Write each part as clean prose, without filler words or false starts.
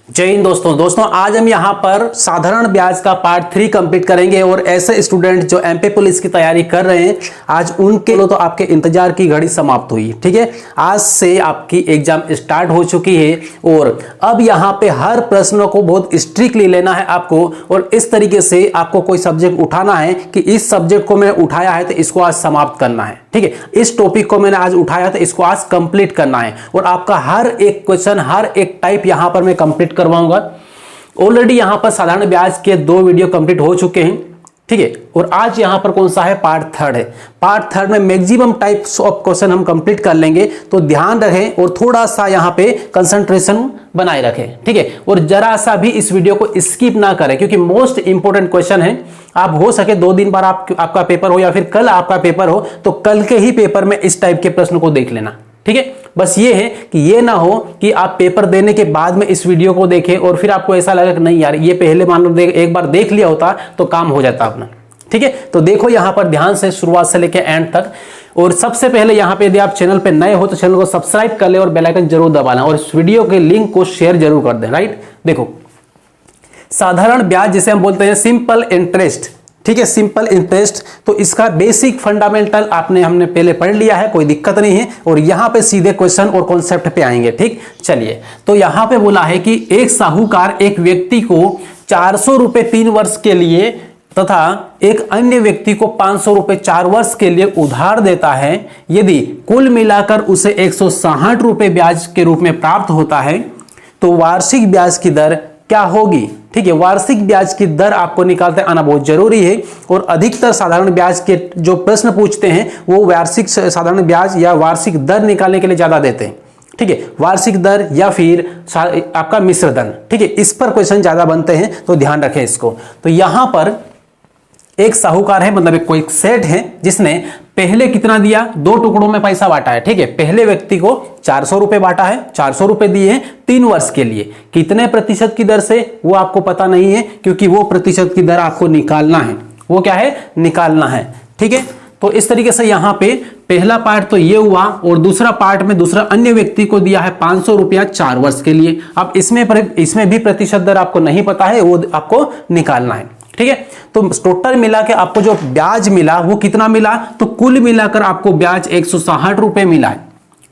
जय हिंद दोस्तों आज हम यहाँ पर साधारण ब्याज का पार्ट 3 कंप्लीट करेंगे और ऐसे स्टूडेंट जो एमपी पुलिस की तैयारी कर रहे हैं आज उनके लिए तो आपके इंतजार की घड़ी समाप्त हुई। ठीक है, आज से आपकी एग्जाम स्टार्ट हो चुकी है और अब यहाँ पे हर प्रश्नों को बहुत स्ट्रिक्टली लेना है आपको और इस तरीके से आपको कोई सब्जेक्ट उठाना है कि इस सब्जेक्ट को मैंने उठाया है तो इसको आज समाप्त करना है। ठीक है, इस टॉपिक को मैंने आज उठाया तो इसको आज कंप्लीट करना है और आपका हर एक क्वेश्चन हर एक टाइप यहां पर मैं कंप्लीट करवाऊंगा। ऑलरेडी यहां पर साधारण ब्याज के 2 वीडियो कंप्लीट हो चुके हैं। ठीक है, और आज यहां पर कौन सा है, पार्ट 3 है। पार्ट 3 में मैक्सिमम टाइप्स ऑफ क्वेश्चन हम कंप्लीट कर लेंगे, तो ध्यान रखें और थोड़ा सा यहां पे कंसंट्रेशन बनाए रखें। ठीक है, और जरा सा भी इस वीडियो को स्किप ना करें क्योंकि मोस्ट इंपोर्टेंट क्वेश्चन है। आप हो सके 2 दिन बाद आपका पेपर हो या फिर कल आपका पेपर हो तो कल के ही पेपर में इस टाइप के प्रश्न को देख लेना। ठीक है, बस ये है कि ये ना हो कि आप पेपर देने के बाद में इस वीडियो को देखें और फिर आपको ऐसा लगे कि नहीं यार ये पहले मान लो एक बार देख लिया होता तो काम हो जाता अपना। ठीक है, तो देखो यहां पर ध्यान से शुरुआत से लेकर एंड तक। और सबसे पहले यहां पे यदि आप चैनल पे नए हो तो चैनल को सब्सक्राइब कर ले और बेल आइकन जरूर दबाना और इस वीडियो के लिंक को शेयर जरूर कर दें। राइट, देखो साधारण ब्याज जिसे हम बोलते हैं सिंपल इंटरेस्ट। ठीक है, सिंपल इंटरेस्ट, तो इसका बेसिक फंडामेंटल हमने पहले पढ़ लिया है, कोई दिक्कत नहीं है। और यहां पे सीधे क्वेश्चन और कॉन्सेप्ट पे आएंगे। ठीक, चलिए, तो यहां पे बोला है कि एक साहूकार एक व्यक्ति को 400 रुपए 3 वर्ष के लिए तथा एक अन्य व्यक्ति को 500 रुपए 4 वर्ष के लिए उधार देता है। यदि कुल मिलाकर उसे 160 रुपए ब्याज के रूप में प्राप्त होता है तो वार्षिक ब्याज की दर क्या होगी। ठीक है, वार्षिक ब्याज की दर आपको निकालते आना बहुत जरूरी है और अधिकतर साधारण ब्याज के जो प्रश्न पूछते हैं वो वार्षिक साधारण ब्याज या वार्षिक दर निकालने के लिए ज्यादा देते हैं। ठीक है, वार्षिक दर या फिर आपका मिश्र दर। ठीक है, इस पर क्वेश्चन ज्यादा बनते हैं तो ध्यान रखें इसको। तो यहां पर एक साहूकार है, मतलब एक कोई सेठ है जिसने पहले कितना दिया, 2 टुकड़ों में पैसा बांटा है। ठीक है, पहले व्यक्ति को 400 रुपए बांटा है, 400 रुपए दिए हैं 3 वर्ष के लिए। कितने प्रतिशत की दर से वो आपको पता नहीं है क्योंकि वो प्रतिशत की दर आपको निकालना है। वो क्या है, निकालना है। ठीक है, तो इस तरीके से यहां पे पहला पार्ट तो ये हुआ और दूसरा पार्ट में दूसरा अन्य व्यक्ति को दिया है 500 रुपया 4 वर्ष के लिए। अब इसमें भी प्रतिशत दर आपको नहीं पता है, वो आपको निकालना है। ठीक है, तो टोटल मिला के आपको जो ब्याज मिला वो कितना मिला, तो कुल मिलाकर आपको ब्याज 160 रुपए मिला है।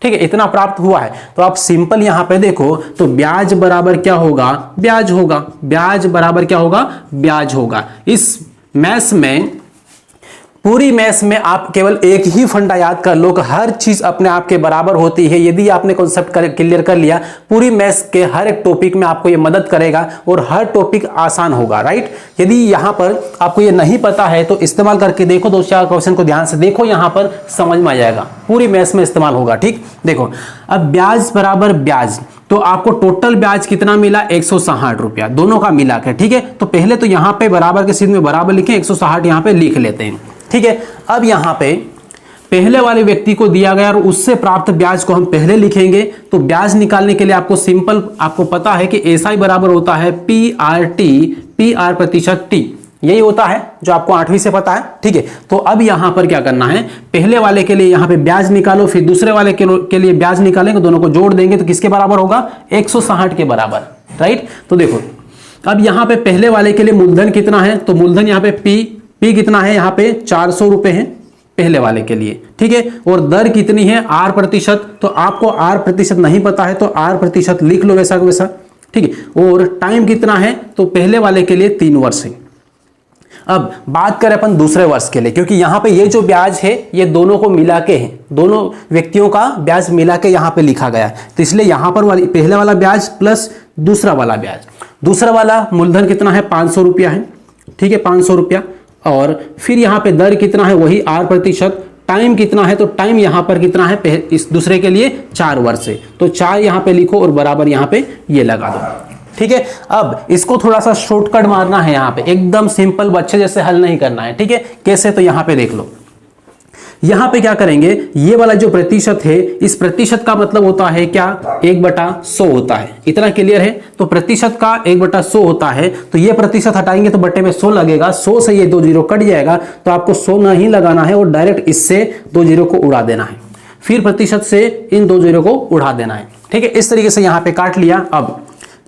ठीक है, इतना प्राप्त हुआ है। तो आप सिंपल यहां पे देखो तो ब्याज बराबर क्या होगा, ब्याज होगा। ब्याज बराबर क्या होगा, ब्याज होगा। इस मैथ्स में पूरी मैथ्स में आप केवल एक ही फंडा याद कर लो कि हर चीज अपने आप के बराबर होती है। यदि आपने कॉन्सेप्ट क्लियर कर लिया पूरी मैथ्स के हर एक टॉपिक में आपको ये मदद करेगा और हर टॉपिक आसान होगा। राइट, यदि यहां पर आपको ये नहीं पता है तो इस्तेमाल करके देखो, 2-4 क्वेश्चन को ध्यान से देखो, यहां पर समझ में आ जाएगा। पूरी मैथ्स में इस्तेमाल होगा। ठीक, देखो अब ब्याज बराबर ब्याज, तो आपको टोटल ब्याज कितना मिला, 160 रुपया दोनों का मिला के। ठीक है, तो पहले तो यहां पे बराबर के सीध में बराबर लिखें, 160 यहां पे लिख लेते हैं। ठीक है, अब यहां पे पहले वाले व्यक्ति को दिया गया और उससे प्राप्त ब्याज को हम पहले लिखेंगे। तो ब्याज निकालने के लिए आपको सिंपल आपको पता है कि एसआई बराबर होता है PR प्रतिशत T, यही होता है जो आपको 8वीं से पता है। ठीक है, तो अब यहां पर क्या करना है, पहले वाले के लिए यहां पे ब्याज निकालो, फिर दूसरे वाले के लिए ब्याज निकालेंगे, दोनों को जोड़ देंगे तो किसके बराबर होगा, 160 के बराबर। राइट, तो देखो अब यहां पे पहले वाले के लिए मूलधन कितना है, तो मूलधन यहां पे P कितना है, यहां पे 400 रुपए है पहले वाले के लिए। ठीक है, और दर कितनी है, R प्रतिशत, तो आपको R प्रतिशत नहीं पता है तो R प्रतिशत लिख लो वैसा वैसा। ठीक है, और टाइम कितना है, तो पहले वाले के लिए 3 वर्ष है। अब बात करें अपन दूसरे वर्ष के लिए, क्योंकि यहां पे ये जो ब्याज है ये दोनों को मिला के है, दोनों व्यक्तियों का ब्याज मिला के यहां पे लिखा गया है। तो इसलिए यहां पर पहले वाला ब्याज प्लस दूसरा वाला ब्याज। दूसरा वाला मूलधन कितना है, 500 रुपया है। ठीक है, 500 रुपया, और फिर यहां पे दर कितना है, वही R प्रतिशत। टाइम कितना है, तो टाइम यहां पर कितना है, इस दूसरे के लिए 4 वर्ष है, तो 4 यहां पे लिखो और बराबर यहां पे ये लगा दो। ठीक है, अब इसको थोड़ा सा शॉर्टकट मारना है, यहां पे एकदम सिंपल बच्चे जैसे हल नहीं करना है। ठीक है, कैसे, तो यहां पे देख लो। यहां पे क्या करेंगे, ये वाला जो प्रतिशत है, इस प्रतिशत का मतलब होता है क्या, 1/100 होता है। इतना क्लियर है, तो प्रतिशत का 1/100 होता है, तो ये प्रतिशत हटाएंगे तो बट्टे में 100 लगेगा। 100 से ये 2 जीरो कट जाएगा, तो आपको 100 नहीं लगाना है और डायरेक्ट इससे 2 जीरो को उड़ा देना है, फिर प्रतिशत से इन 2 जीरो को उड़ा देना है। ठीक है, इस तरीके से यहां पे काट लिया। अब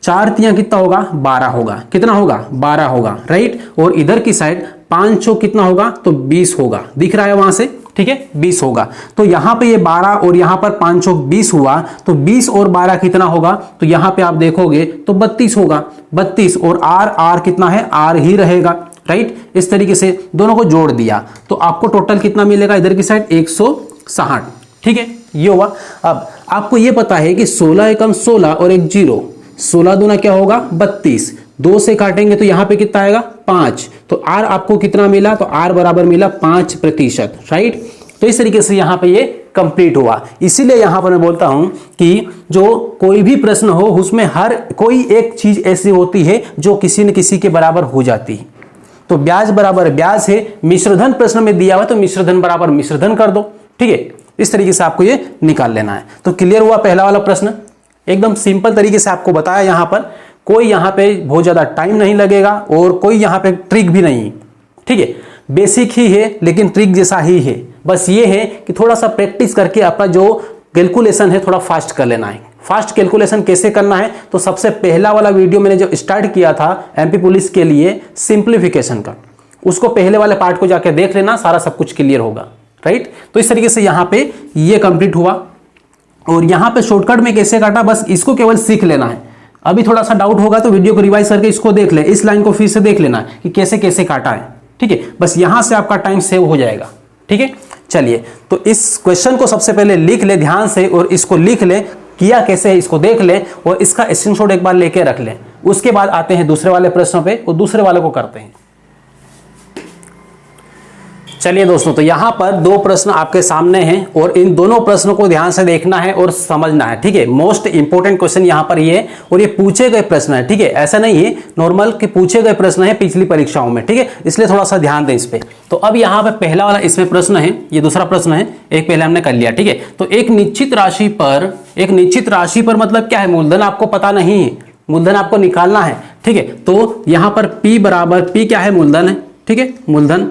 4 तियां कितना होगा 12 होगा, कितना होगा 12 होगा, राइट। और इधर की साइड 5 चौक कितना होगा तो 20 होगा, दिख रहा है वहां से, ठीक है 20 होगा। तो यहां पे ये 12 और यहां पर 5 चौक 20 हुआ, तो 20 और 12 कितना होगा, तो यहां पे आप देखोगे तो 32 होगा, 32। और आर कितना है, आर ही रहेगा, राइट। इस तरीके से दोनों को जोड़ दिया तो आपको टोटल कितना मिलेगा इधर की साइड 160, ठीक है ये हुआ। अब आपको ये पता है कि 16 एकम 16 और एक 0, 16 दूना क्या होगा 32, 2 से काटेंगे तो यहां पे कितना आएगा 5, तो आर आपको कितना मिला, तो आर बराबर मिला 5%, राइट। तो इस तरीके से यहां पे ये कंप्लीट हुआ। इसीलिए यहां पर मैं बोलता हूं कि जो कोई भी प्रश्न हो उसमें हर कोई एक चीज ऐसी होती है जो किसी न किसी के बराबर हो जाती है। तो ब्याज बराबर ब्याज है, मिश्रधन प्रश्न में दिया हुआ तो मिश्रधन बराबर मिश्रधन कर दो, ठीक है। इस तरीके से आपको ये निकाल लेना है। तो क्लियर हुआ पहला वाला प्रश्न, एकदम सिंपल तरीके से आपको बताया। यहां पर कोई यहां पे बहुत ज्यादा टाइम नहीं लगेगा और कोई यहां पे ट्रिक भी नहीं, ठीक है। बेसिक ही है लेकिन ट्रिक जैसा ही है, बस ये है कि थोड़ा सा प्रैक्टिस करके अपना जो कैलकुलेशन है थोड़ा फास्ट कर लेना है। फास्ट कैलकुलेशन कैसे करना है, तो सबसे पहला वाला वीडियो मैंने जो स्टार्ट किया था एमपी पुलिस के लिए सिंप्लीफिकेशन का, उसको पहले वाले पार्ट को जाके देख लेना, सारा सब कुछ क्लियर होगा, राइट। तो इस तरीके से यहां पे ये कंप्लीट हुआ। और यहां पे शॉर्टकट में कैसे काटा, बस इसको केवल सीख लेना है। अभी थोड़ा सा डाउट होगा तो वीडियो को रिवाइज करके इसको देख ले, इस लाइन को फिर से देख लेना कि कैसे कैसे काटा है, ठीक है। बस यहां से आपका टाइम सेव हो जाएगा, ठीक है। चलिए तो इस क्वेश्चन को सबसे पहले लिख ले ध्यान से, और इसको लिख ले किया कैसे है इसको देख ले, और इसका स्क्रीनशॉट एक बार लेके रख ले। उसके बाद आते हैं दूसरे वाले प्रश्नों पे और दूसरे वाले को करते हैं। चलिए दोस्तों, तो यहां पर 2 प्रश्न आपके सामने हैं और इन दोनों प्रश्नों को ध्यान से देखना है और समझना है, ठीक है। मोस्ट इंपोर्टेंट क्वेश्चन यहां पर ये, और ये पूछे गए प्रश्न है, ठीक है। ऐसा नहीं है नॉर्मल कि पूछे गए प्रश्न है पिछली परीक्षाओं में, ठीक है। इसलिए थोड़ा सा ध्यान दें इस पे। तो अब यहां पे पहला वाला इसमें प्रश्न है, ये दूसरा प्रश्न है, एक पहले हमने कर लिया, ठीक है। तो एक निश्चित राशि पर मतलब क्या है, मूलधन आपको पता नहीं है, मूलधन आपको निकालना है, ठीक है। तो यहां पर P बराबर, P क्या है मूलधन है, ठीक है। मूलधन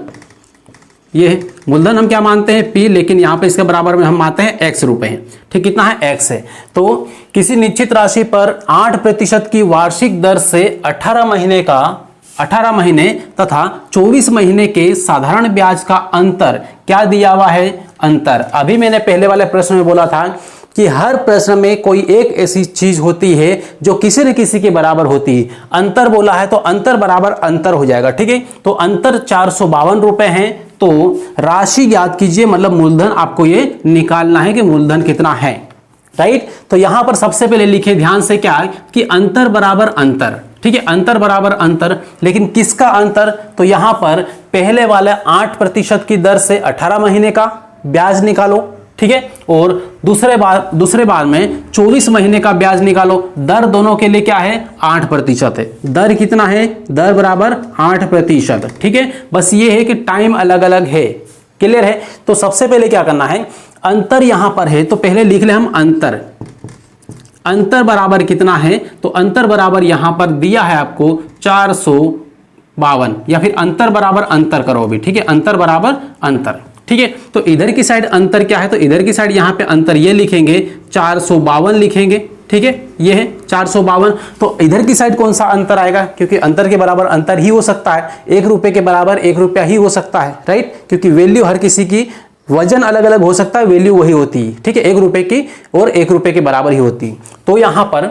ये है, मूलधन हम क्या मानते हैं P, लेकिन यहाँ पे इसके बराबर में हम मानते हैं X रुपए हैं, ठीक। कितना है X है। तो किसी निश्चित राशि पर 8% की वार्षिक दर से 18 महीने तथा 24 महीने के साधारण ब्याज का अंतर क्या दिया हुआ है, अंतर। अभी मैंने पहले वाले प्रश्न में बोला था कि हर प्रश्न में कोई एक ऐसी चीज होती है जो किसी न किसी के बराबर होती है। अंतर बोला है तो अंतर बराबर अंतर हो जाएगा, ठीक है। तो अंतर 452 रुपए है। तो राशि ज्ञात कीजिए, मतलब मूलधन आपको ये निकालना है कि मूलधन कितना है, राइट। तो यहां पर सबसे पहले लिखे ध्यान से क्या है कि अंतर बराबर अंतर, ठीक है। अंतर बराबर अंतर, लेकिन किसका अंतर, तो यहां पर पहले वाले 8% की दर से 18 महीने का ब्याज निकालो, ठीक है। और दूसरे बार में 24 महीने का ब्याज निकालो। दर दोनों के लिए क्या है 8% है। दर कितना है, दर बराबर 8%, ठीक है। बस ये है कि टाइम अलग अलग है, क्लियर है। तो सबसे पहले क्या करना है, अंतर यहां पर है तो पहले लिख ले हम अंतर बराबर कितना है, तो अंतर बराबर यहां पर दिया है आपको 452, या फिर अंतर बराबर अंतर करो अभी, ठीक है। अंतर बराबर अंतर, ठीक है। तो इधर की साइड अंतर क्या है, तो इधर की साइड यहां पे अंतर ये लिखेंगे 452 लिखेंगे, ठीक है। ये है 452। तो इधर की साइड कौन सा अंतर आएगा, क्योंकि अंतर के बराबर अंतर ही हो सकता है, 1 रुपए के बराबर 1 रुपया ही हो सकता है, राइट। क्योंकि वैल्यू हर किसी की, वजन अलग अलग हो सकता है, वैल्यू वही होती है, ठीक है। 1 रुपए की और 1 रुपए के बराबर ही होती है। तो यहां पर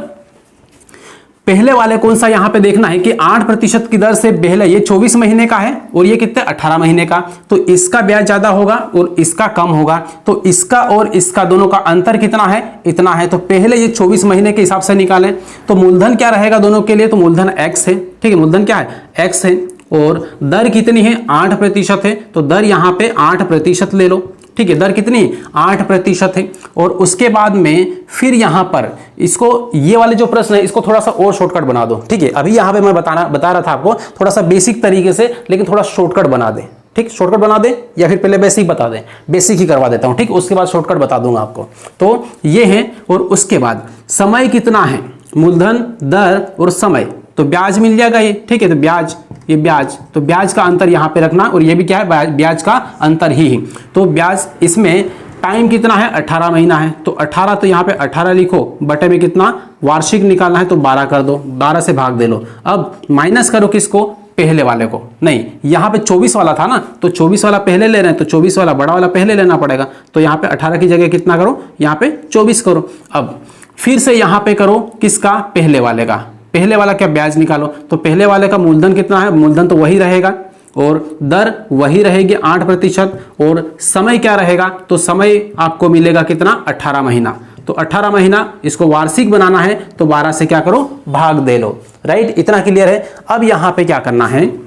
पहले वाले कौन सा यहां पे देखना है कि 8% की दर से पहले ये 24 महीने का है और ये कितने 18 महीने का, तो इसका ब्याज ज्यादा होगा और इसका कम होगा। तो इसका और इसका दोनों का अंतर कितना है, इतना है। तो पहले ये 24 महीने के हिसाब से निकालें तो मूलधन क्या रहेगा दोनों के लिए, तो मूलधन X है, ठीक है। मूलधन क्या है X है, और दर कितनी है 8% है, तो दर यहां पे 8% ले लो, ठीक है। दर कितनी 8% है। और उसके बाद में फिर यहां पर इसको, ये वाले जो प्रश्न है इसको थोड़ा सा और शॉर्टकट बना दो, ठीक है। अभी यहां पे मैं बता रहा था आपको थोड़ा सा बेसिक तरीके से, लेकिन थोड़ा शॉर्टकट बना दे, ठीक। शॉर्टकट बना दे या फिर पहले बेसिक बता दे, बेसिक ही करवा देता हूं, ठीक। उसके बाद शॉर्टकट बता दूंगा आपको। तो ये है, और उसके बाद समय कितना है, मूलधन, दर और समय, तो ब्याज मिल जाएगा ये, ठीक है। तो ब्याज, ये ब्याज, तो ब्याज का अंतर यहां पे रखना, और ये भी क्या है ब्याज का अंतर ही है। तो ब्याज इसमें टाइम कितना है 18 महीना है, तो 18 तो यहाँ पे 18 लिखो, बटे में कितना वार्षिक निकालना है तो 12 कर दो, 12 से भाग दे लो। अब माइनस करो किसको, पहले वाले को, नहीं यहाँ पे 24 वाला था ना, तो 24 वाला पहले ले रहे हैं तो 24 वाला बड़ा वाला पहले लेना पड़ेगा, तो यहाँ पे 18 की जगह कितना करो, यहाँ पे 24 करो। अब फिर से यहाँ पे करो किसका, पहले वाले का, पहले वाला क्या ब्याज निकालो, तो पहले वाले का मूलधन कितना है, मूलधन तो वही रहेगा और दर वही रहेगी 8%, और समय क्या रहेगा, तो समय आपको मिलेगा कितना 18 महीना, तो 18 महीना इसको वार्षिक बनाना है तो 12 से क्या करो, भाग दे लो। राइट, इतना क्लियर है। अब यहाँ पे क्या करना है,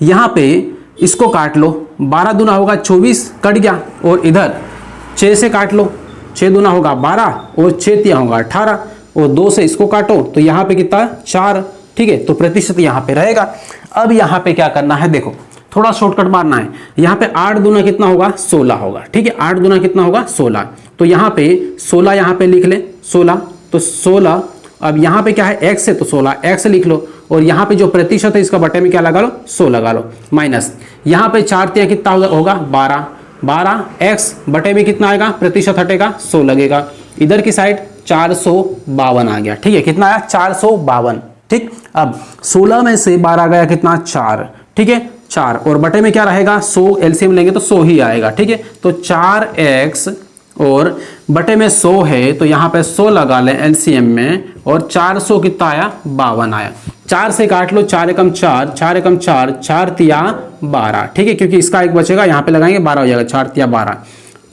यहाँ पे इसको काट लो, 12 दूना होगा 24 कट गया, और इधर 6 से काट लो, 6 दूना होगा 12 और 6 तिया होगा 18, और 2 से इसको काटो तो यहाँ पे कितना 4, ठीक है, तो प्रतिशत यहाँ पे रहेगा। अब यहाँ पे क्या करना है, देखो थोड़ा शॉर्टकट मारना है, यहाँ पे 8 दूना कितना होगा 16 होगा, ठीक है, 8 दूना कितना होगा 16, तो यहाँ पे 16 यहाँ पे लिख ले 16, तो 16, अब यहाँ पे क्या है x है तो 16 x लिख लो, और यहाँ पे जो प्रतिशत है इसका बटे में क्या लगा लो 100 लगा लो, माइनस यहाँ पे 4 तिया कितना होगा 12, 12 x बटे में कितना आएगा, प्रतिशत हटेगा 100 लगेगा, इधर की साइड 452 आ गया, ठीक है, कितना आया 452, ठीक। अब 16 में से 12 गया कितना 4, ठीक है 4, और बटे में क्या रहेगा 100, एलसीएम लेंगे तो 100 ही आएगा, ठीक है, तो 4x और बटे में 100 है तो यहाँ पे 100 लगा लें एलसीएम में, और 400 कितना आया 52 आया, 4 से काट लो, 4 एकम 4, 4 एकम 4, 4 तिया 12, ठीक है, क्योंकि इसका एक बचेगा यहाँ पे लगाएंगे 12 हो जाएगा, 4 तिया 12,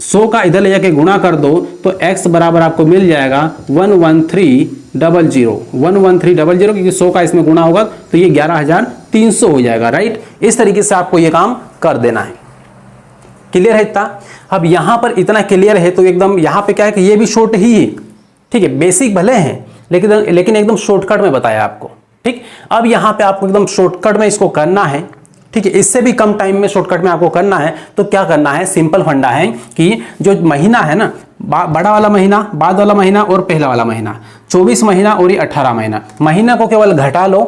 100 का इधर ले जाके गुणा कर दो तो x बराबर आपको मिल जाएगा 11300, 11300, क्योंकि 100 का इसमें गुणा होगा तो ये 11300 हो जाएगा। राइट, इस तरीके से आपको ये काम कर देना है। क्लियर है इतना? अब यहां पर इतना क्लियर है तो एकदम यहां पे क्या है कि ये भी शॉर्ट ही है, ठीक है, बेसिक भले हैं लेकिन एकदम शॉर्टकट में बताया आपको, ठीक। अब यहां पे आपको एकदम शॉर्टकट में इसको करना है, ठीक है, इससे भी कम टाइम में शॉर्टकट में आपको करना है, तो क्या करना है, सिंपल फंडा है कि जो महीना है ना, बड़ा वाला महीना, बाद वाला महीना और पहला वाला महीना, 24 महीना और ये 18 महीना, महीना को केवल घटा लो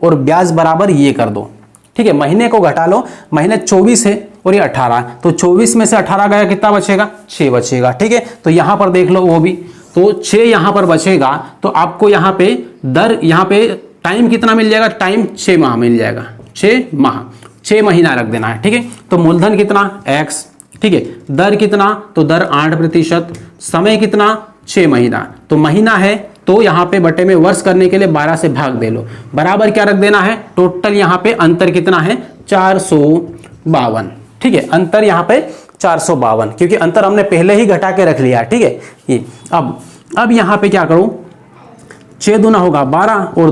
और ब्याज बराबर ये कर दो, ठीक है, महीने को घटा लो, महीने 24 है और ये 18, तो 24 में से 18 गया कितना बचेगा 6 बचेगा, ठीक है, तो यहां पर देख लो वो भी, तो 6 यहां पर बचेगा, तो आपको यहां पे दर, यहां पे टाइम कितना मिल जाएगा, टाइम 6 माह मिल जाएगा, 6 माह, 6 महीना रख देना है, ठीक है, तो मूलधन कितना x, ठीक है, दर कितना, तो दर 8%, समय कितना 6 महीना, तो महीना है तो यहाँ पे बटे में वर्ष करने के लिए 12 से भाग दे लो, बराबर क्या रख देना है, टोटल यहाँ पे अंतर कितना है 452, ठीक है, अंतर यहाँ पे 452, क्योंकि अंतर हमने पहले ही घटा के रख लिया, ठीक है। ये अब यहाँ पे क्या करूं, 6 दूना होगा 12 और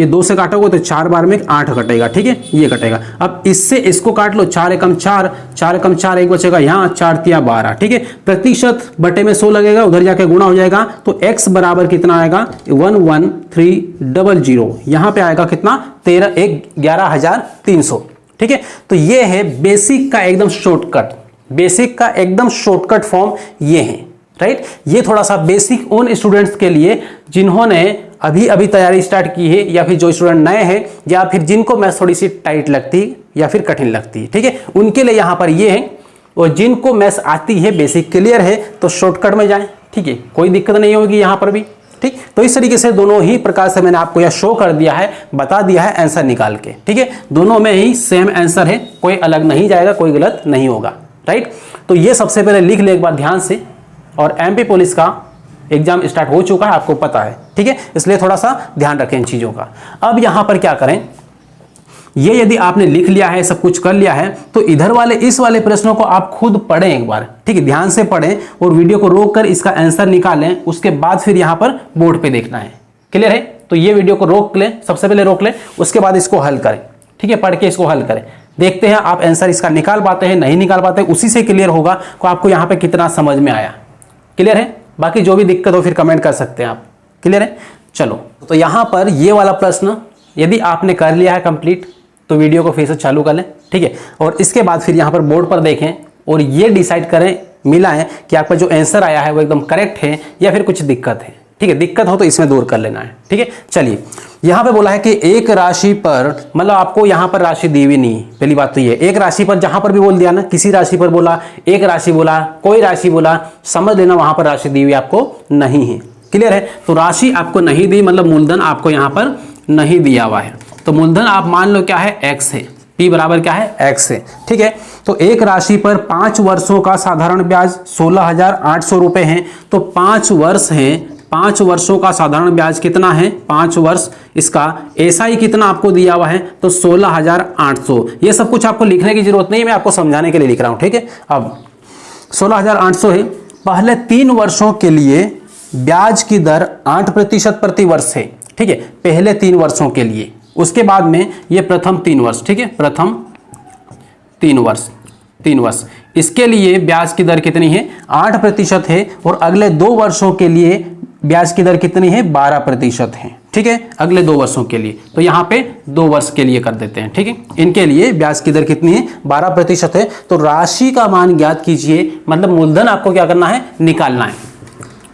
2 से काटोगे तो 4 बार में 8 कटेगा, ठीक है, ये कटेगा। अब इससे इसको काट लो, 4 एकम 4, 4 एकम 4 एक बचेगा यहाँ, 4 तिया 12, ठीक है, प्रतिशत बटे में 100 लगेगा, उधर जाके गुणा हो जाएगा, तो x बराबर कितना आएगा 11300, यहाँ पे आएगा कितना 11,300, ठीक है। तो ये है बेसिक का एकदम शॉर्टकट, बेसिक का एकदम शॉर्टकट फॉर्म ये है। राइट, ये थोड़ा सा बेसिक उन स्टूडेंट्स के लिए जिन्होंने अभी अभी तैयारी स्टार्ट की है, या फिर जो स्टूडेंट नए हैं, या फिर जिनको मैथ्स थोड़ी सी टाइट लगती है या फिर कठिन लगती है, ठीक है, उनके लिए यहाँ पर ये है। और जिनको मैथ्स आती है, बेसिक क्लियर है, तो शॉर्टकट में जाएं, ठीक है, कोई दिक्कत नहीं होगी यहाँ पर भी, ठीक। तो इस तरीके से दोनों ही प्रकार से मैंने आपको यह शो कर दिया है, बता दिया है आंसर निकाल के, ठीक है, दोनों में ही सेम आंसर है, कोई अलग नहीं जाएगा, कोई गलत नहीं होगा। राइट, तो ये सबसे पहले लिख ले एक बार ध्यान से, और एमपी पुलिस का एग्जाम स्टार्ट हो चुका है, आपको पता है, ठीक है, इसलिए थोड़ा सा ध्यान रखें इन चीजों का। अब यहां पर क्या करें, ये यदि आपने लिख लिया है, सब कुछ कर लिया है, तो इधर वाले इस वाले प्रश्नों को आप खुद पढ़ें एक बार, ठीक है, ध्यान से पढ़ें और वीडियो को रोक कर इसका आंसर निकालें, उसके बाद फिर यहां पर बोर्ड पे देखना है। क्लियर है? तो ये वीडियो को रोक लें, सबसे पहले रोक लें, उसके बाद इसको हल करें, ठीक है, पढ़ के इसको हल करें, देखते हैं आप आंसर इसका निकाल पाते हैं नहीं निकाल पाते, उसी से क्लियर होगा कि आपको यहाँ पे कितना समझ में आया। क्लियर है? बाकी जो भी दिक्कत हो फिर कमेंट कर सकते हैं आप। क्लियर है? चलो, तो यहां पर ये वाला प्रश्न यदि आपने कर लिया है कंप्लीट, तो वीडियो को फिर से चालू कर लें, ठीक है, और इसके बाद फिर यहां पर बोर्ड पर देखें और ये डिसाइड करें, मिलाएं कि आपका जो आंसर आया है वो एकदम करेक्ट है या फिर कुछ दिक्कत है। ठीक है, दिक्कत हो तो इसमें दूर कर लेना है। ठीक है, चलिए यहाँ पे बोला है कि एक राशि पर, मतलब आपको यहाँ पर राशि दी हुई नहीं, पहली बात तो ये एक राशि पर, जहां पर भी बोल दिया ना, किसी राशि पर बोला, एक राशि बोला, कोई राशि बोला, समझ लेना वहां पर राशि दी हुई आपको नहीं है। क्लियर है? तो राशि आपको नहीं दी, मतलब मूलधन आपको यहाँ पर नहीं दिया हुआ है। तो मूलधन आप मान लो क्या है, x है, p बराबर क्या है, x है। ठीक है, तो एक राशि पर 5 वर्षों का साधारण ब्याज 16,800 रुपए है। तो 5 वर्ष है, 5 वर्षों का साधारण ब्याज कितना है, 5 वर्ष, इसका एसआई कितना आपको दिया हुआ है, तो 16,800। ये सब कुछ आपको लिखने की जरूरत नहीं है, मैं आपको समझाने के लिए लिख रहा हूं। ठीक है, अब 16,800 है। पहले 3 वर्षों के लिए ब्याज की दर 8% प्रति वर्ष है। ठीक है, पहले 3 वर्षों के लिए, उसके बाद में ये प्रथम 3 वर्ष। ठीक है, प्रथम 3 वर्ष, इसके लिए ब्याज की दर कितनी है, 8% है। और अगले 2 वर्षों के लिए ब्याज की दर कितनी है, 12% है। ठीक है, अगले 2 वर्षों के लिए, तो यहाँ पे 2 वर्ष के लिए कर देते हैं। ठीक है, इनके लिए ब्याज की दर कितनी है, 12% है। तो राशि का मान ज्ञात कीजिए, मतलब मूलधन आपको क्या करना है, निकालना है।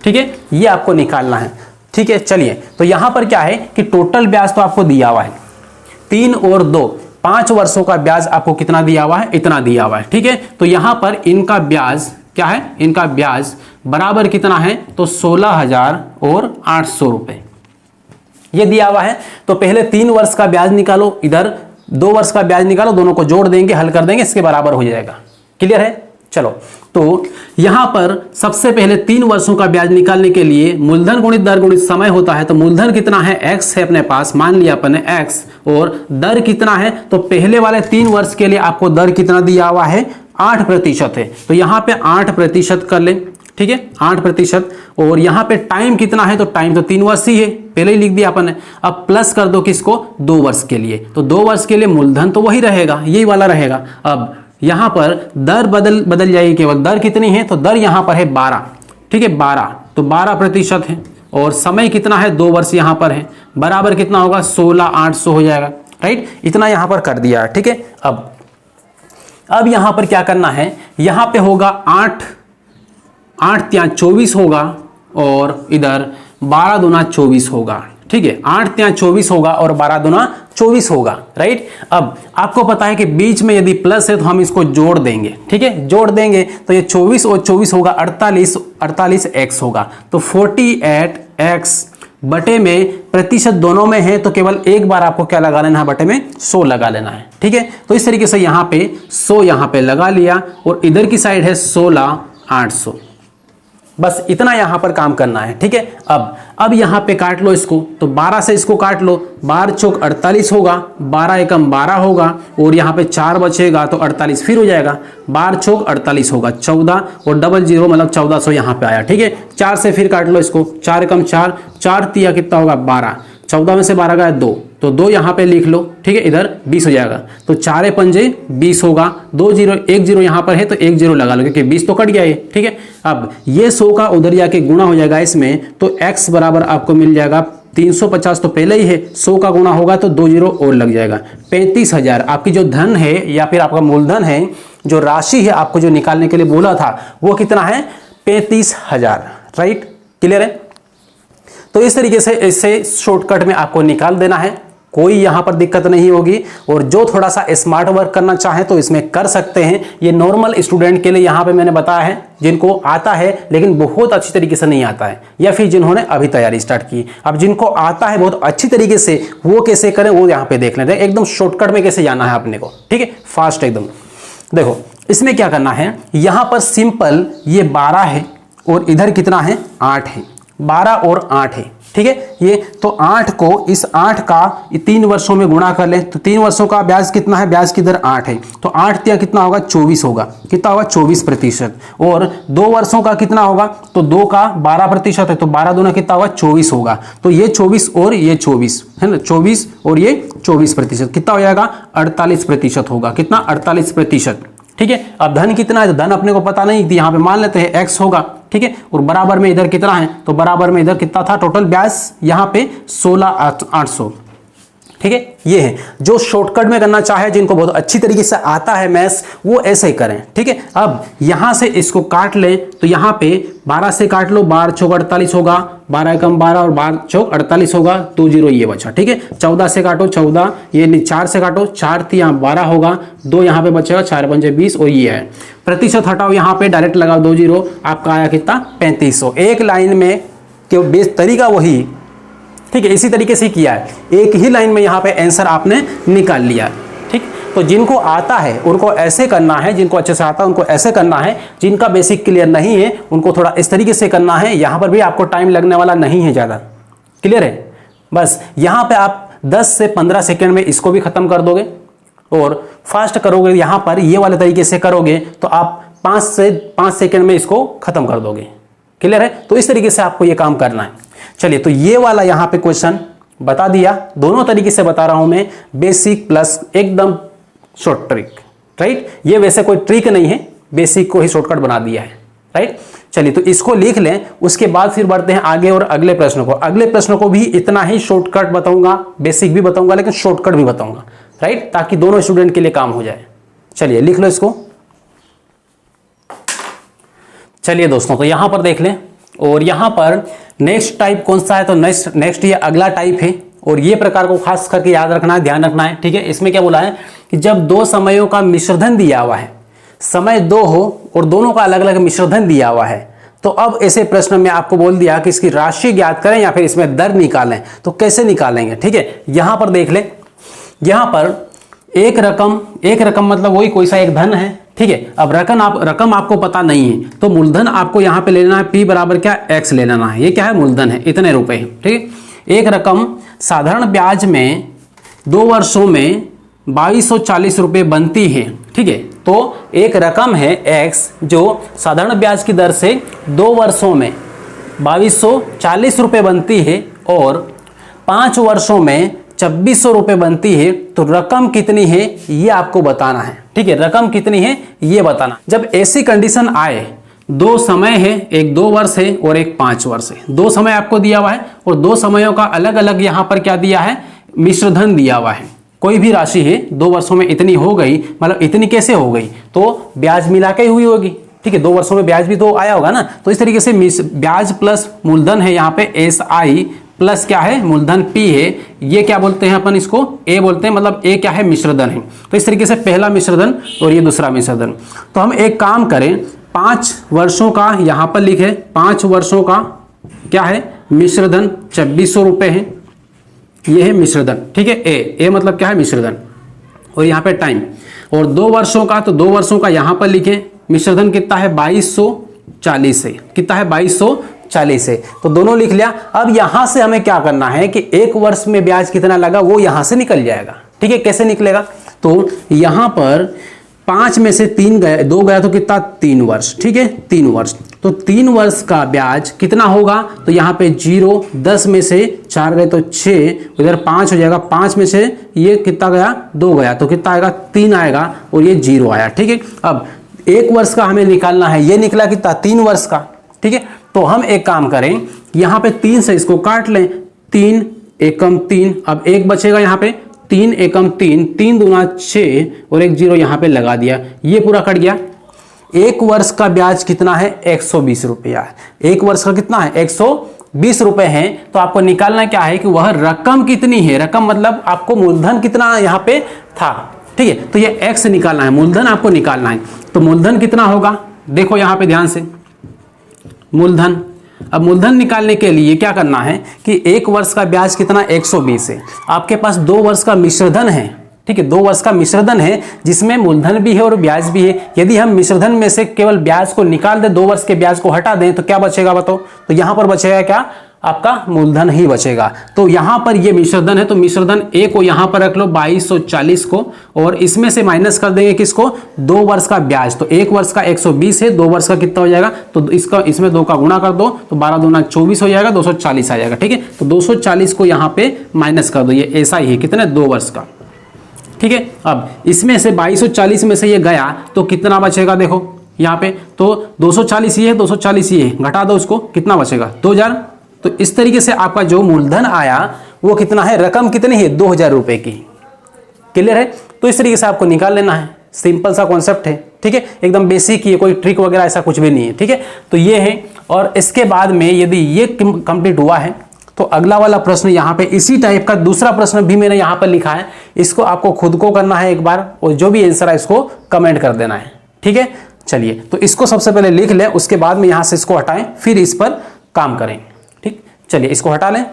ठीक है, ये आपको निकालना है। ठीक है, चलिए, तो यहां पर क्या है कि टोटल ब्याज तो आपको दिया हुआ है 3 और 2, 5 वर्षों का ब्याज आपको कितना दिया हुआ है, इतना दिया हुआ है। ठीक है, तो यहां पर इनका ब्याज क्या है, इनका ब्याज बराबर कितना है, तो 16,800 रुपए ये दिया हुआ है। तो पहले 3 वर्ष का ब्याज निकालो, इधर 2 वर्ष का ब्याज निकालो, दोनों को जोड़ देंगे, हल कर देंगे, इसके बराबर हो जाएगा। क्लियर है? चलो, तो यहां पर सबसे पहले 3 वर्षों का ब्याज निकालने के लिए मूलधन गुणित दर गुणित समय होता है। तो मूलधन कितना है, x है अपने पास, मान लिया अपन ने x, और दर कितना है, तो पहले वाले 3 वर्ष के लिए आपको दर कितना दिया हुआ है, 8% है। तो यहां पे 8% कर ले। ठीक है, 8%। और यहां पे टाइम कितना है, तो टाइम तो 3 वर्ष ही है, पहले ही लिख दिया अपन ने। अब प्लस कर दो किसको, 2 वर्ष के लिए। तो 2 वर्ष के लिए मूलधन तो वही रहेगा, यही वाला रहेगा। अब यहां पर दर बदल जाएगी, केवल दर कितनी है, तो दर यहां पर है 12। ठीक है, 12, तो 12% है। और समय कितना है, 2 वर्ष यहां पर है, बराबर कितना होगा, 16,800 हो जाएगा। राइट, इतना यहां पर कर दिया है। ठीक है, अब यहां पर क्या करना है, यहां पे होगा 8 3 24 होगा, और इधर 12 दूना 24 होगा। ठीक है, 8 3 24 होगा और 12 दूना 24 होगा। राइट, अब आपको पता है कि बीच में यदि प्लस है तो हम इसको जोड़ देंगे। ठीक है, जोड़ देंगे तो ये 24 और 24 होगा 48x होगा। तो 48x बटे में प्रतिशत दोनों में है, तो केवल एक बार आपको क्या लगा लेना है, बटे में 100 लगा लेना है। ठीक है, तो इस तरीके से यहाँ पे 100 यहाँ पे लगा लिया, और इधर की साइड है 16,800। बस इतना यहां पर काम करना है। ठीक है, अब यहां पे काट लो इसको, तो 12 से इसको काट लो, 12 चौक 48 होगा, 12 एकम 12 होगा, और यहां पे 4 बचेगा तो 48 फिर हो जाएगा, 12 चौक 48 होगा, 14 और 00 मतलब 1400 यहां पे आया। ठीक है, 4 से फिर काट लो इसको, 4 एकम 4, 4 तिया कितना होगा, 12, 14 में से 12 गया 2, तो 2 यहाँ पे लिख लो। ठीक है, इधर 20 हो जाएगा, तो 4 पंजे 20 होगा, 2 0 1 0 यहाँ पर है, तो 1 0 लगा लो, क्योंकि 20 तो कट गया ये। ठीक है, अब ये 100 का उधर जाके गुणा हो जाएगा इसमें, तो x बराबर आपको मिल जाएगा 350, तो पहले ही है, 100 का गुणा होगा तो 2 0 और लग जाएगा, 35,000 आपकी जो धन है, या फिर आपका मूलधन है, जो राशि है आपको जो निकालने के लिए बोला था, वो कितना है, 35,000। राइट, क्लियर है? तो इस तरीके से इससे शॉर्टकट में आपको निकाल देना है, कोई यहां पर दिक्कत नहीं होगी। और जो थोड़ा सा स्मार्ट वर्क करना चाहे तो इसमें कर सकते हैं। ये नॉर्मल स्टूडेंट के लिए यहां पे मैंने बताया है, जिनको आता है लेकिन बहुत अच्छी तरीके से नहीं आता है, या फिर जिन्होंने अभी तैयारी स्टार्ट की। अब जिनको आता है बहुत अच्छी तरीके से, वो कैसे करें वो यहां पे देख लेते हैं, एकदम शॉर्टकट में कैसे जाना है अपने को। ठीक है, फास्ट एकदम। देखो इसमें क्या करना है, यहां पर सिंपल ये 12 है, और इधर कितना है, 8 है, 12 और 8 है। ठीक है, ये तो 8 को इस 8 का 3 वर्षों में गुणा कर लें, तो 3 वर्षों का ब्याज कितना है, ब्याज की दर 8 है, तो 8 तिया कितना होगा, 24 होगा, कितना होगा, 24%। और 2 वर्षों का कितना होगा, तो 2 का 12% है, तो 12 दूना कितना होगा, 24 होगा। तो ये 24 और ये 24 है ना, 24 और ये 24%, कितना हो जाएगा, 48% होगा। कितना, 48%। ठीक है, अब धन कितना है, तो धन अपने को पता नहीं, यहाँ पे मान लेते हैं x होगा। ठीक है, और बराबर में इधर कितना है, तो बराबर में इधर कितना था टोटल ब्याज, यहाँ पे 16,800। ठीक है, ये है जो शॉर्टकट में करना चाहे, जिनको बहुत अच्छी तरीके से आता है मैथ्स, वो ऐसे ही करें। ठीक है, अब यहां से इसको काट लें तो यहां पे 12 से काट लो, 12 चौक 48 होगा, 12 एकम 12 और 12 चौक 48 होगा, 2 0 ये बचा। ठीक है, 14 से काटो 14, ये 4 से काटो 4 3 12 होगा, 2 यहाँ पे बचेगा, 4 5 20 और ये है। प्रतिशत हटाओ, यहाँ पे डायरेक्ट लगाओ 2 0, आपका आया कितना 3500। एक लाइन में क्यों बेस तरीका वही, ठीक है, इसी तरीके से किया है, एक ही लाइन में यहाँ पे आंसर आपने निकाल लिया। ठीक, तो जिनको आता है उनको ऐसे करना है, जिनको अच्छे से आता है उनको ऐसे करना है, जिनका बेसिक क्लियर नहीं है उनको थोड़ा इस तरीके से करना है। यहाँ पर भी आपको टाइम लगने वाला नहीं है ज़्यादा, क्लियर है। बस यहाँ पे आप 10 से 15 सेकेंड में इसको भी खत्म कर दोगे और फास्ट करोगे, यहाँ पर ये वाले तरीके से करोगे तो आप 5 से 5 सेकेंड में इसको खत्म कर दोगे, क्लियर है। तो इस तरीके से आपको ये काम करना है। चलिए, तो ये वाला यहाँ पे क्वेश्चन बता दिया, दोनों तरीके से बता रहा हूं मैं, बेसिक प्लस एकदम शॉर्ट ट्रिक, राइट। ये वैसे कोई ट्रिक नहीं है, बेसिक को ही शॉर्टकट बना दिया है, राइट। चलिए, तो इसको लिख लें, उसके बाद फिर बढ़ते हैं आगे और अगले प्रश्न को। अगले प्रश्न को भी इतना ही शॉर्टकट बताऊंगा, बेसिक भी बताऊंगा लेकिन शॉर्टकट भी बताऊंगा, राइट, ताकि दोनों स्टूडेंट के लिए काम हो जाए। चलिए लिख लो इसको। चलिए दोस्तों, तो यहां पर देख लें, और यहां पर नेक्स्ट टाइप कौन सा है, तो नेक्स्ट ये अगला टाइप है, और ये प्रकार को खास करके याद रखना है, ध्यान रखना है। ठीक है, इसमें क्या बोला है कि जब दो समयों का मिश्रधन दिया हुआ है, समय 2 हो और दोनों का अलग अलग मिश्रधन दिया हुआ है, तो अब ऐसे प्रश्न में आपको बोल दिया कि इसकी राशि ज्ञात करें या फिर इसमें दर निकालें। तो कैसे निकालेंगे, ठीक है, यहां पर देख लें, यहां पर एक रकम मतलब वही कोई सा एक धन है। ठीक है, अब रकम आपको पता नहीं है तो मूलधन आपको यहाँ पे लेना है, P बराबर क्या x ले लेना है, ये क्या है मूलधन है, इतने रुपए है। ठीक है, एक रकम साधारण ब्याज में 2 वर्षों में 2240 रुपये बनती है। ठीक है, तो एक रकम है x जो साधारण ब्याज की दर से 2 वर्षों में 2240 रुपये बनती है और 5 वर्षों में 2600 रुपये बनती है। तो रकम कितनी है ये आपको बताना है। ठीक है, रकम कितनी है ये बताना। जब ऐसी कंडीशन आए, 2 समय है, एक 2 वर्ष है और एक 5 वर्ष है, 2 समय आपको दिया हुआ है और 2 समयों का अलग अलग यहाँ पर क्या दिया है, मिश्रधन दिया हुआ है। कोई भी राशि है, 2 वर्षों में इतनी हो गई, मतलब इतनी कैसे हो गई, तो ब्याज मिला के हुई होगी। ठीक है, 2 वर्षों में ब्याज भी तो आया होगा ना, तो इस तरीके से ब्याज प्लस मूलधन है, यहाँ पे SI प्लस क्या है मूलधन P है, ये क्या बोलते हैं अपन इसको A बोलते हैं, मतलब A क्या है मिश्रधन है। तो इस तरीके से पहला मिश्रधन और ये दूसरा मिश्रधन। तो हम एक काम करें, 5 वर्षों का यहाँ पर लिखे, 5 वर्षों का क्या है मिश्रधन 2600 रुपये है, ये है मिश्रधन। ठीक है, A मतलब क्या है मिश्रधन, और यहाँ पे टाइम। और 2 वर्षों का, तो 2 वर्षों का यहाँ पर लिखे, मिश्रधन कितना है 2240 है, कितना है 2240 है। तो दोनों लिख लिया। अब यहां से हमें क्या करना है कि 1 वर्ष में ब्याज कितना लगा वो यहां से निकल जाएगा। ठीक है, कैसे निकलेगा, तो यहां पर 5 में से 3 गया, 2 गया तो कितना 3 वर्ष। ठीक है, 3 वर्ष, तो 3 वर्ष का ब्याज कितना होगा, तो यहाँ पे 0, 10 में से 4 गए तो 6, इधर 5 हो जाएगा, 5 में से ये कितना गया 2 गया तो कितना आएगा 3 आएगा और ये 0 आया। ठीक है, अब 1 वर्ष का हमें निकालना है, ये निकला कितना 3 वर्ष का। ठीक है, तो हम एक काम करें, यहाँ पे 3 से इसको काट लें, 3 एकम 3, अब 1 बचेगा यहाँ पे, 3 एकम 3, 3 दूना 6 और एक 0 यहाँ पे लगा दिया, ये पूरा कट गया। 1 वर्ष का ब्याज कितना है 120 रुपया है। 1 वर्ष का कितना है 120 रुपए है। तो आपको निकालना क्या है कि वह रकम कितनी है, रकम मतलब आपको मूलधन कितना यहाँ पे था। ठीक है, तो ये x निकालना है, मूलधन आपको निकालना है। तो मूलधन कितना होगा, देखो यहाँ पे ध्यान से, मूलधन। अब मूलधन निकालने के लिए क्या करना है कि 1 वर्ष का ब्याज कितना 120 है, आपके पास 2 वर्ष का मिश्रधन है। ठीक है, 2 वर्ष का मिश्रधन है जिसमें मूलधन भी है और ब्याज भी है। यदि हम मिश्रधन में से केवल ब्याज को निकाल दें, 2 वर्ष के ब्याज को हटा दें, तो क्या बचेगा बताओ, तो यहां पर बचेगा क्या, आपका मूलधन ही बचेगा। तो यहां पर ये मिश्रधन है, तो मिश्रधन A को यहां पर रख लो 2240 को, और इसमें से माइनस कर देंगे किसको, 2 वर्ष का ब्याज। तो 1 वर्ष का 120 है, 2 वर्ष का कितना हो जाएगा, तो इसका इसमें 2 का गुणा कर दो, तो 12 दूना 24 हो जाएगा, 240 आ जाएगा। ठीक है, तो 240 को यहाँ पे माइनस कर दो, ये ऐसा ही है, कितने 2 वर्ष का। ठीक है, अब इसमें से 2240 में से ये गया तो कितना बचेगा, देखो यहाँ पे, तो 240 ये है, 240 ये है, घटा दो उसको, कितना बचेगा 2000। तो इस तरीके से आपका जो मूलधन आया वो कितना है, रकम कितनी है, 2000 रुपए की। क्लियर है? तो इस तरीके से आपको निकाल लेना है, सिंपल सा कॉन्सेप्ट है, ठीक है, एकदम बेसिक ही है, कोई ट्रिक वगैरह ऐसा कुछ भी नहीं है, ठीक है। तो ये है, और इसके बाद में यदि ये कंप्लीट हुआ है तो अगला वाला प्रश्न यहाँ पे इसी टाइप का दूसरा प्रश्न भी मैंने यहाँ पर लिखा है, इसको आपको खुद को करना है एक बार, और जो भी आंसर है इसको कमेंट कर देना है, ठीक है। चलिए, तो इसको सबसे पहले लिख लें, उसके बाद में यहाँ से इसको हटाएं, फिर इस पर काम करें, ठीक। चलिए, इसको हटा लें।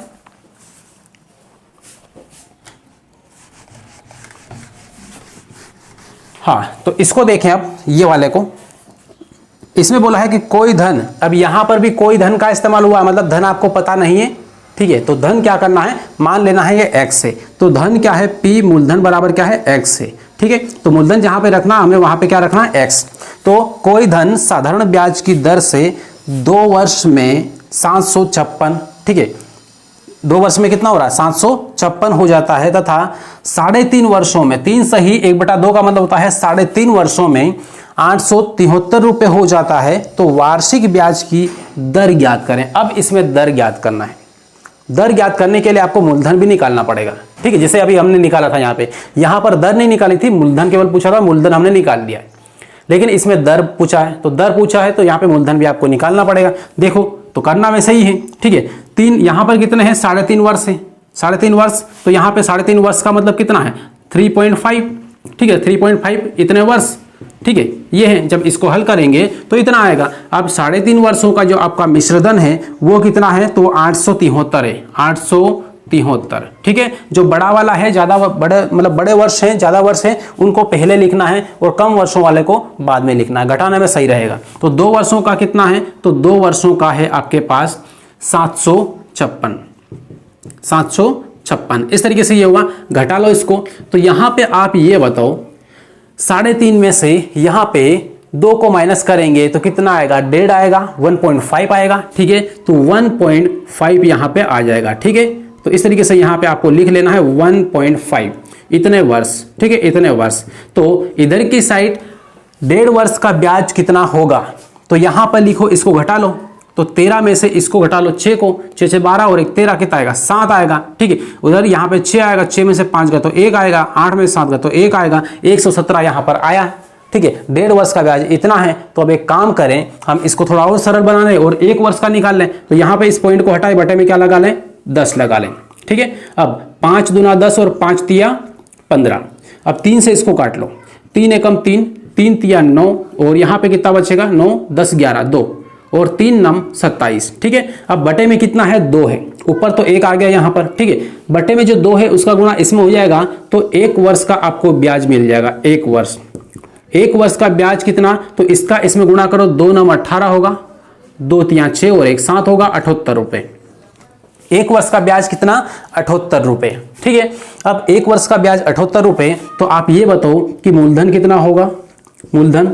हाँ, तो इसको देखें अब, ये वाले को, इसमें बोला है कि कोई धन, अब यहां पर भी कोई धन का इस्तेमाल हुआ, मतलब धन आपको पता नहीं है, ठीक है। तो धन क्या करना है, मान लेना है ये x है, तो धन क्या है, p मूलधन बराबर क्या है, x है, ठीक है। तो मूलधन जहां पे रखना, हमें वहां पे क्या रखना है, x। तो कोई धन साधारण ब्याज की दर से 2 वर्ष में 756, ठीक है, 2 वर्ष में कितना हो रहा है, 756 हो जाता है, तथा 3.5 वर्षों में, 3 सही 1/2 का मतलब होता है 3.5 वर्षों में 873 रुपए हो जाता है। तो वार्षिक ब्याज की दर ज्ञात करें। अब इसमें दर ज्ञात करना है। दर ज्ञात करने के लिए आपको मूलधन भी निकालना पड़ेगा, ठीक है, जैसे अभी हमने निकाला था यहाँ पर दर नहीं निकाली थी, मूलधन केवल पूछा था, मूलधन हमने निकाल लिया है। लेकिन इसमें दर पूछा है, तो दर पूछा है तो यहाँ पे मूलधन भी आपको निकालना पड़ेगा। देखो, तो करना में सही है, ठीक है। 3 यहाँ पर कितने हैं, 3.5 वर्ष है, 3.5 वर्ष, तो यहाँ पे 3.5 वर्ष का मतलब कितना है, 3.5, ठीक है, 3.5 इतने वर्ष, ठीक है। ये है, जब इसको हल करेंगे तो इतना आएगा। अब 3.5 वर्षों का जो आपका मिश्रधन है वो कितना है, तो 873 है, 873, ठीक है। जो बड़ा वाला है, ज्यादा बड़े मतलब बड़े वर्ष हैं, ज्यादा वर्ष हैं, उनको पहले लिखना है, और कम वर्षों वाले को बाद में लिखना है, घटाने में सही रहेगा। तो 2 वर्षों का कितना है, तो 2 वर्षों का है आपके पास 756। इस तरीके से ये हुआ, घटा लो इसको। तो यहां पे आप ये बताओ, 3.5 में से यहां पे 2 को माइनस करेंगे तो कितना आएगा, 1.5 आएगा, 1.5 आएगा, ठीक है। तो 1.5 यहां पे आ जाएगा, ठीक है। तो इस तरीके से यहां पे आपको लिख लेना है 1.5, इतने वर्ष, ठीक है, इतने वर्ष। तो इधर की साइड 1.5 वर्ष का ब्याज कितना होगा, तो यहां पर लिखो, इसको घटा लो। तो 13 में से इसको घटा लो 6 को, 6 6 12 और 1 13 कितना आएगा, 7 आएगा, ठीक है। उधर यहाँ पे 6 आएगा, 6 में से 5 गया तो 1 आएगा, 8 में से 7 गया तो 1 आएगा, 117 यहाँ पर आया, ठीक है। 1.5 वर्ष का ब्याज इतना है। तो अब एक काम करें, हम इसको थोड़ा और सरल बना लें और 1 वर्ष का निकाल लें। तो यहाँ पे इस पॉइंट को हटाए, बटे में क्या लगा लें, 10 लगा लें, ठीक है। अब 5 दूना 10 और 5 तिया 15। अब 3 से इसको काट लो, 3 एकम 3, 3 तिया 9, और यहाँ पे कितना बचेगा, 9 10 11 2, और 3 9 27, ठीक है। अब बटे में कितना है, 2 है, ऊपर तो 1 आ गया यहाँ पर, ठीक है। बटे में जो 2 है उसका गुणा इसमें हो जाएगा, तो 1 वर्ष का आपको ब्याज मिल जाएगा, 1 वर्ष। 1 वर्ष का ब्याज कितना, तो इसका इसमें गुणा करो, 2 9 18 होगा, 2 3 6 और 1 7 होगा, 78 रुपए। 1 वर्ष का ब्याज कितना, 78 रुपए, ठीक है। अब 1 वर्ष का ब्याज 78 रुपए, तो आप ये बताओ कि मूलधन कितना होगा, मूलधन,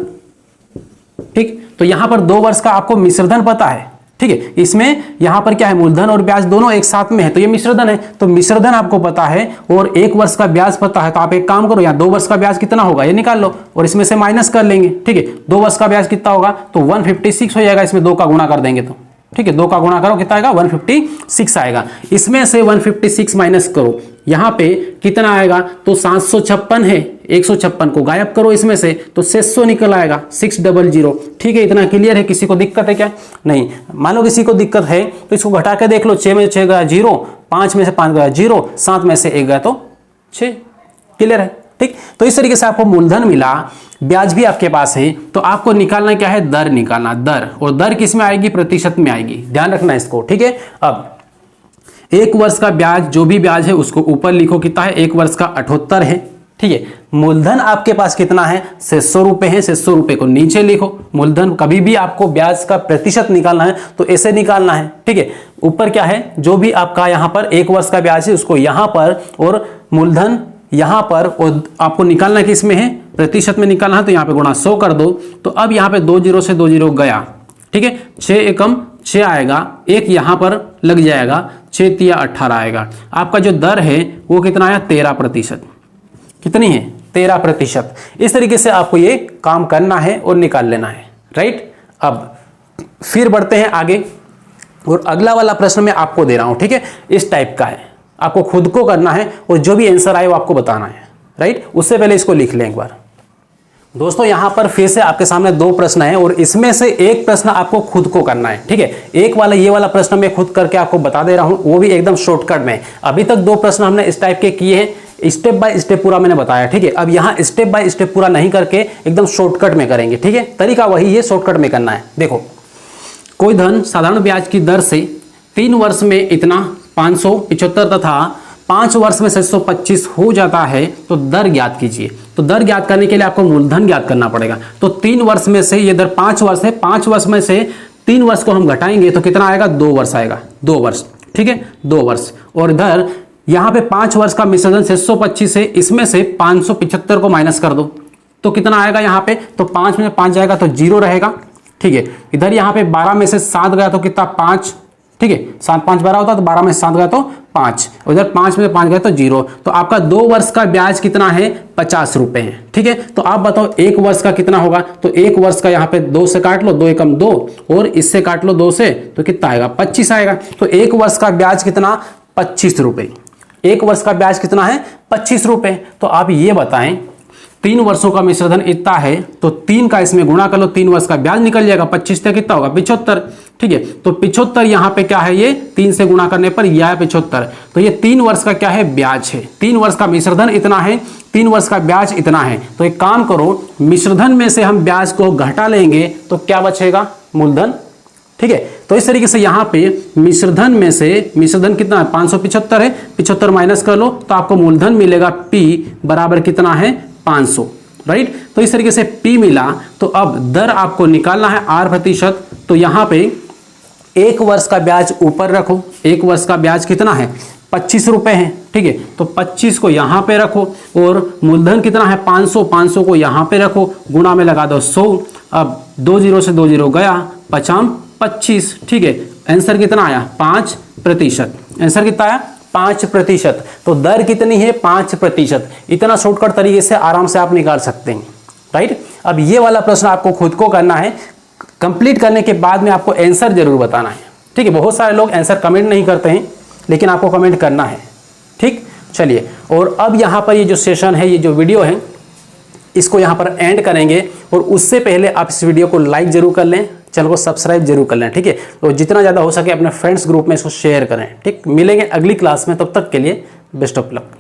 ठीक। तो यहां पर 2 वर्ष का आपको मिश्रधन पता है, ठीक है। इसमें यहां पर क्या है, मूलधन और ब्याज दोनों एक साथ में है, तो ये मिश्रधन है, तो मिश्रधन आपको पता है और 1 वर्ष का ब्याज पता है। तो आप एक काम करो, यहाँ 2 वर्ष का ब्याज कितना होगा ये निकाल लो और इसमें से माइनस कर लेंगे, ठीक है। 2 वर्ष का ब्याज कितना होगा, तो 156 हो जाएगा, इसमें 2 का गुणा कर देंगे तो, ठीक है। 2 का गुणा करो, कितना आएगा, 156 आएगा। इसमें से 156 माइनस करो, यहाँ पे कितना आएगा, तो 756 है, 156 को गायब करो इसमें से, तो 600 निकल आएगा, 600, ठीक है। इतना क्लियर है, किसी को दिक्कत है क्या, नहीं। मान लो किसी को दिक्कत है तो इसको घटा के देख लो, 6 में से 6 गया 0, 5 में से 5 गया 0, 7 में से 1 गया तो 6, क्लियर है, ठीक। तो इस तरीके से आपको मूलधन मिला, ब्याज भी आपके पास है, तो आपको निकालना क्या है, दर निकालना, दर। और दर किस में आएगी, प्रतिशत में आएगी, ध्यान रखना इसको, ठीक है। अब 1 वर्ष का ब्याज, जो भी ब्याज है उसको ऊपर लिखो, कितना है, 1 वर्ष का 78 है, ठीक है। मूलधन आपके पास कितना है, 600 रुपए है, 600 रुपए को नीचे लिखो। मूलधन, कभी भी आपको ब्याज का प्रतिशत निकालना है तो ऐसे निकालना है, ठीक है। ऊपर क्या है, जो भी आपका यहाँ पर 1 वर्ष का ब्याज है उसको यहाँ पर, और मूलधन यहाँ पर, और आपको निकालना किस में है, प्रतिशत में निकालना है, तो यहाँ पे गुणा 100 कर दो। तो अब यहाँ पे 2 0 से 2 0 गया, ठीक है। 6 एकम 6 आएगा, 1 यहाँ पर लग जाएगा, 6 तिया 18 आएगा। आपका जो दर है वो कितना आया, 13%। कितनी है, 13%। इस तरीके से आपको ये काम करना है और निकाल लेना है, राइट। अब फिर बढ़ते हैं आगे, और अगला वाला प्रश्न मैं आपको दे रहा हूं, ठीक है, इस टाइप का है। आपको खुद को करना है और जो भी आंसर आए वो आपको बताना है, राइट। उससे पहले इसको लिख लें एक बार। दोस्तों यहां पर फिर से आपके सामने 2 प्रश्न है और इसमें से एक प्रश्न आपको खुद को करना है, ठीक है। एक वाला ये वाला प्रश्न मैं खुद करके आपको बता दे रहा हूं, वो भी एकदम शॉर्टकट में। अभी तक 2 प्रश्न हमने इस टाइप के किए हैं, स्टेप बाय स्टेप पूरा मैंने बताया, ठीक है। अब यहाँ स्टेप बाय स्टेप पूरा नहीं करके एकदम शॉर्टकट में करेंगे, ठीक है। तरीका वही है, शॉर्टकट में करना है। देखो, कोई धन साधारण ब्याज की दर से 3 वर्ष में इतना 575 तथा 5 वर्ष में 725 हो जाता है तो दर ज्ञात कीजिए। तो दर ज्ञात करने के लिए आपको मूलधन ज्ञात करना पड़ेगा। तो 3 वर्ष में से ये दर 5 वर्ष है, 5 वर्ष में से 3 वर्ष को हम घटाएंगे तो कितना आएगा, 2 वर्ष आएगा, 2 वर्ष, ठीक है, 2 वर्ष। और इधर यहाँ पे 5 वर्ष का मिश्रधन 625 है, इसमें से 575 को माइनस कर दो तो कितना आएगा यहाँ पे, तो 5 में 5 जाएगा तो 0 रहेगा, ठीक है। इधर यहाँ पे 12 में से 7 गया तो कितना, 5, ठीक है। 7 5 12 होता तो 12 में 7 गया तो 5, उधर 5 में 5 गया तो 0। तो आपका 2 वर्ष का ब्याज कितना है, 50 रुपए है, ठीक है। तो आप बताओ 1 वर्ष का कितना होगा, तो 1 वर्ष का यहाँ पे 2 से काट लो, 2 एकम 2 और इससे काट लो 2 से, तो कितना आएगा, 25 आएगा। तो 1 वर्ष का ब्याज कितना, 25 रुपए। 1 वर्ष का ब्याज कितना है, 25 रुपए। तो आप ये बताएं 3 वर्षों का मिश्रधन इतना है तो 3 का इसमें गुणा कर लो, 3 वर्ष का ब्याज निकल जाएगा, 25 तक कितना होगा, 75, ठीक है। तो 75 यहाँ पे क्या है, ये 3 से गुणा करने पर यह है 75। तो ये 3 वर्ष का क्या है, ब्याज है। 3 वर्ष का मिश्रधन इतना है, 3 वर्ष का ब्याज इतना है। तो एक काम करो, मिश्रधन में से हम ब्याज को घटा लेंगे तो क्या बचेगा, मूलधन, ठीक है। तो इस तरीके से यहाँ पे मिश्रधन में से, मिश्रधन कितना है, 575 है, 75 माइनस कर लो तो आपको मूलधन मिलेगा P बराबर कितना है, 500, राइट। तो इस तरीके से P मिला। तो अब दर आपको निकालना है R%। तो यहाँ पे 1 वर्ष का ब्याज ऊपर रखो, 1 वर्ष का ब्याज कितना है, 25 रुपए है, ठीक है। तो 25 को यहाँ पे रखो और मूलधन कितना है, 500, 500 को यहाँ पे रखो, गुणा में लगा दो 100। अब 2 0 से 2 0 गया, 5 25, ठीक है। आंसर कितना आया, 5%। आंसर कितना आया, 5%। तो दर कितनी है, 5%। इतना शॉर्टकट तरीके से आराम से आप निकाल सकते हैं, राइट। अब ये वाला प्रश्न आपको खुद को करना है, कंप्लीट करने के बाद में आपको आंसर जरूर बताना है, ठीक है। बहुत सारे लोग आंसर कमेंट नहीं करते हैं, लेकिन आपको कमेंट करना है, ठीक। चलिए, और अब यहाँ पर ये जो सेशन है, ये जो वीडियो है, इसको यहाँ पर एंड करेंगे। और उससे पहले आप इस वीडियो को लाइक जरूर कर लें, चैनल को सब्सक्राइब जरूर कर लें, ठीक है। तो जितना ज़्यादा हो सके अपने फ्रेंड्स ग्रुप में इसको शेयर करें, ठीक। मिलेंगे अगली क्लास में, तब तक के लिए बेस्ट ऑफ लक।